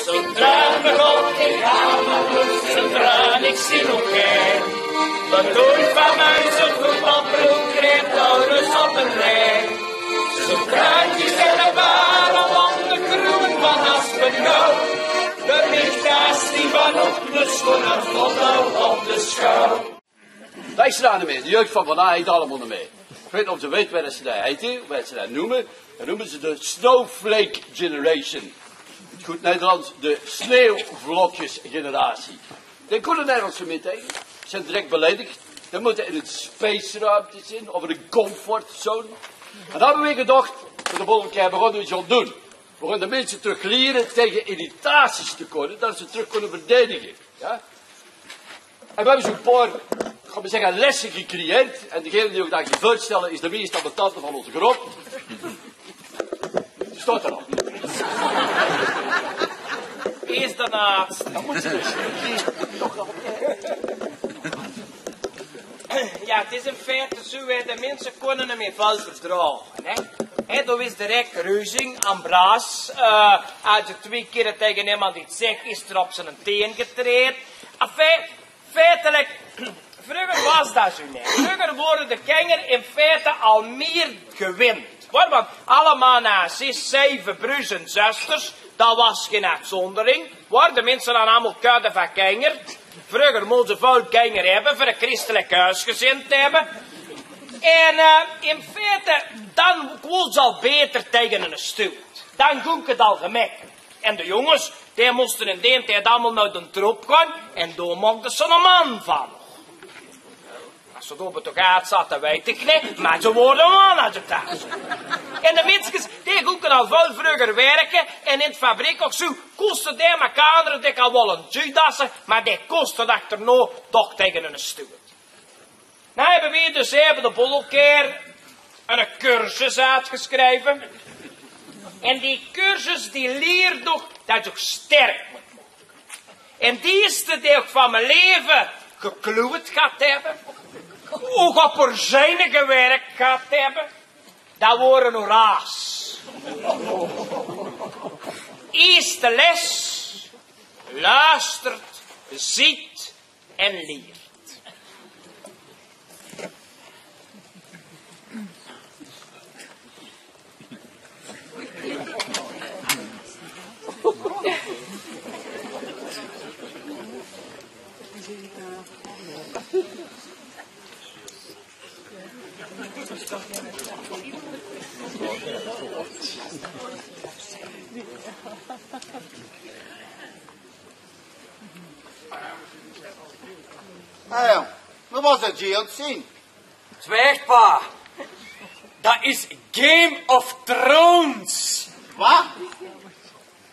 Zodra me God in kamer moest, zodra ik zie elkaar. Wat doe van mij zo'n voetbalploeg, kreeg ouders op een rij. Zodra je zelf waren, van de kroon van Aspengouw. De lichtdaas die van op de schoenen, vond op de schouw. Daar staan er mee, de jeugd van vandaag heet allemaal mee. Ik weet niet of ze weet waar ze dat heten, waar ze dat noemen. Dat noemen ze de Snowflake Generation. Goed Nederlands, de sneeuwvlokjesgeneratie. Die kunnen nergens mee tegen. Ze zijn direct beledigd. Die moeten in het space-ruimte zitten, of in een comfortzone. En dan hebben we gedacht, voor de volgende keer begonnen we iets aan doen. We gaan de mensen terug leren tegen irritaties te kunnen, dat ze terug kunnen verdedigen. Ja? En we hebben zo'n paar, gaan we zeggen, lessen gecreëerd. En degene die ook daar gevuld stellen, is de meest ambetante van onze groep. Die staat er al. Eerst daarnaast. Ja, het is in feite zo, de mensen kunnen hem in val verdragen. Dat is direct reuzing, ambraas. Als je 2 keer tegen iemand iets zegt, is er op zijn teen getraind. Feitelijk, vroeger was dat zo niet. Vroeger worden de kinderen in feite al meer gewend. Want allemaal na 6, 7 broers en zusters, dat was geen uitzondering. De mensen dan allemaal kuiden van kinderen. Vroeger moesten ze veel kinderen hebben voor een christelijk huisgezin te hebben. En in feite, dan kon ze al beter tegen een stoel. Dan ging het al gemakkelijk. En de jongens, die moesten in die tijd allemaal naar de troep gaan. En daar maakten ze een man van. Als ze er toch uit zaten, weet ik niet. Maar ze worden een man als je thuis. En de mensen, die gingen al veel vroeger werken. En in het fabriek ook zo, kosten die elkaar, die kan wel een judassen. Maar die kosten achterna toch tegen een stoel. Nou hebben we dus even de bollekeer een cursus uitgeschreven. En die cursus die leert nog dat je ook sterk moet worden. En die eerste die ik van mijn leven gekloed gaat hebben. Ook op een zijne gewerkt gaat hebben. Dat worden een raas. Eerste les. Luistert, ziet en leert. Nou, wat was dat je aan het zien? Zwijg, pa. Dat is Game of Thrones. Wat?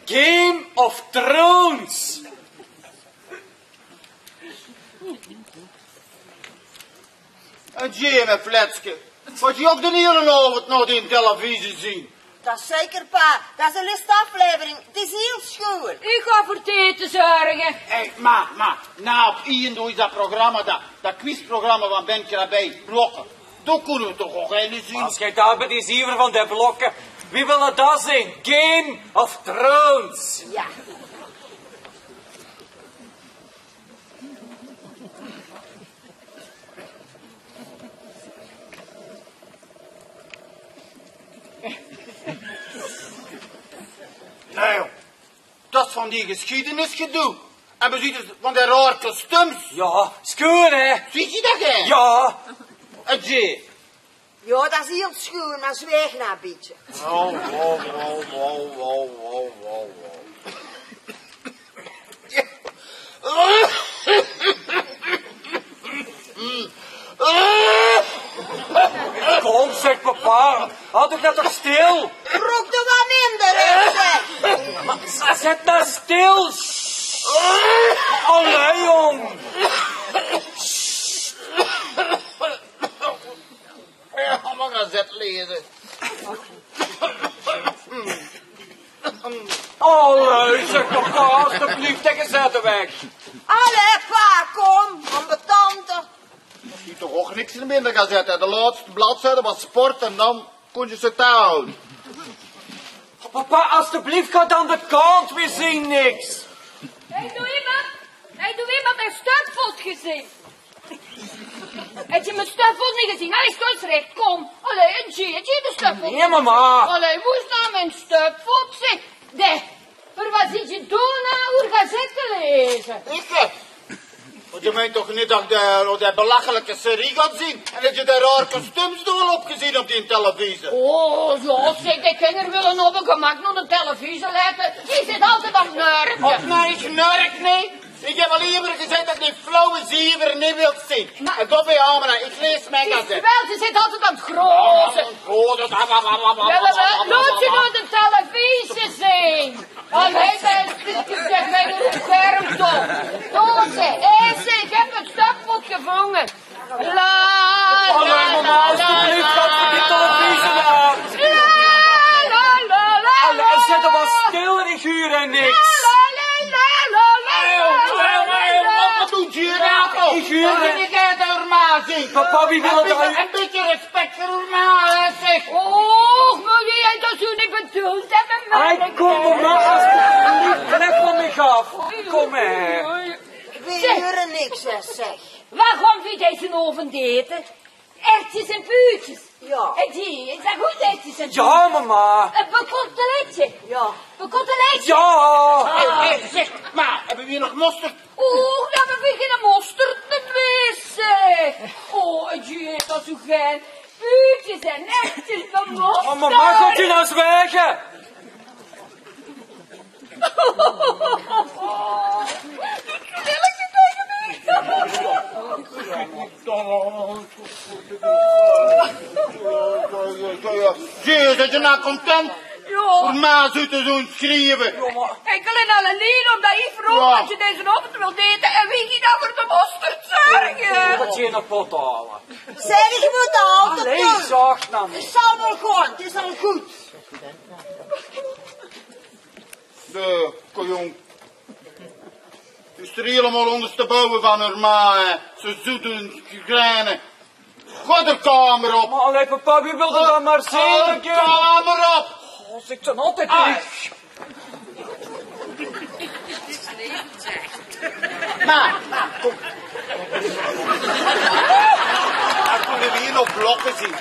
Game of Thrones. Een Jim Fletske. Wat je ook de hele avond nog in televisie zien. Dat is zeker, pa. Dat is een listaflevering. Het is heel schoon. Ik ga voor thee te zorgen. Hé, ma, nou op Ian doe je dat programma, dat quizprogramma van Ben Krabbe, blokken. Dat kunnen we toch ook geen zien. Als jij daar bij die ziever van de blokken, wie wil dat zijn? Game of Thrones. Ja. Nou, dat is van die geschiedenisgedoe. En we zien het van die raar kostuums. Ja, schoon hè? Zie je dat, hè? Ja. En Jim. Ja, dat is heel schoon, maar zwijg nou een beetje. Oh. Kom, zeg papa. Houd ik dat toch stil? Roek er wat minder, hè, zeg. Maar zet nou stil. Allee, jong. Ja, maar ga zet lezen. Allee, zeg papa, alsjeblieft, tegen zetten weg. Allee, pa, kom. Ambetante. Je toch ook niks in minder gaan zetten. De laatste bladzijde was sport en dan kon je ze touwen. Papa, alstublieft, ga dan de kant, we zien niks. Hey, doe iemand een stufvot gezien? Heb je mijn stufvot niet gezien? Hij is dus recht, kom. Allee, zie je de stufvot? Nee, mama. Allee, hoe is nou mijn stufvot, zeg? Maar wat zit je doen nou? Hoe gaat zitten lezen? Ik? Want je meent toch niet dat ik de belachelijke serie gaat zien? En dat je de rare kostuumstoel opgezien op die televisie? Oh, zo zeg, ik ging er willen op een gemak naar de televisie letten. Je zit altijd aan het nurken. Of nou, ik nurk niet. Ik heb al eerder gezegd dat ik die flauwe ziever niet wil zien. Maar- En dat ben je allemaal, ik lees mijn Wel, gazet. ze zit altijd aan het grozen. Laat je door de televisie zien. Allee, zeg mij door het scherm toch. Doe ze, ik heb het stapvot gevangen. Allee, mama, alstublieft, ga voor die televisie aan. Allee, zet er wat stil, ik huur en niks. Wat doet je nou? Ik huur Dat het. je niet normaal zien. Papa, wie wil dat? Een beetje respect voor normaal, zeg. Oh, wil jij dat u niet bedoeld hebben? Ai, kom, mama, alstublieft, leg van mij af. Kom maar. We huren niks, hè, zeg. Waarom vind jij zijn oven eten? Ertjes en puurtjes. Ja. En die, is dat goed ertjes en Ja, mama. een bekoteletje. Ja. Bekoteletje. Ja. Zeg, maar, hebben we hier nog mosterd? Oeh, dan heb ik geen mosterd te missen. Oh, je dat zo geil. Puurtjes en ertjes van mosterd. Oh, mama, gaat u nou zwijgen? Zie, dat je nou content? Voor Ja. mij zit te doen schreeuwen. Enkel en alleen omdat ik vroeg Ja. dat je deze ochtend wilt eten en wie ging dan voor de mosterd zorgen? Dat je in een pot halen. Zeg, je moet altijd Allee, doen. zacht nou Het niet. zal wel gaan, het is al goed. De jong. Is er helemaal ondersteboven van haar ma, hè. Ze zoet en kleine. Ga de kamer op. Maar allee, papa, wie wilde dat maar Ga zien? de kamer op. Als ik dan altijd Ah. terug. Ma, kom. Dan kunnen we hier nog blokken zien.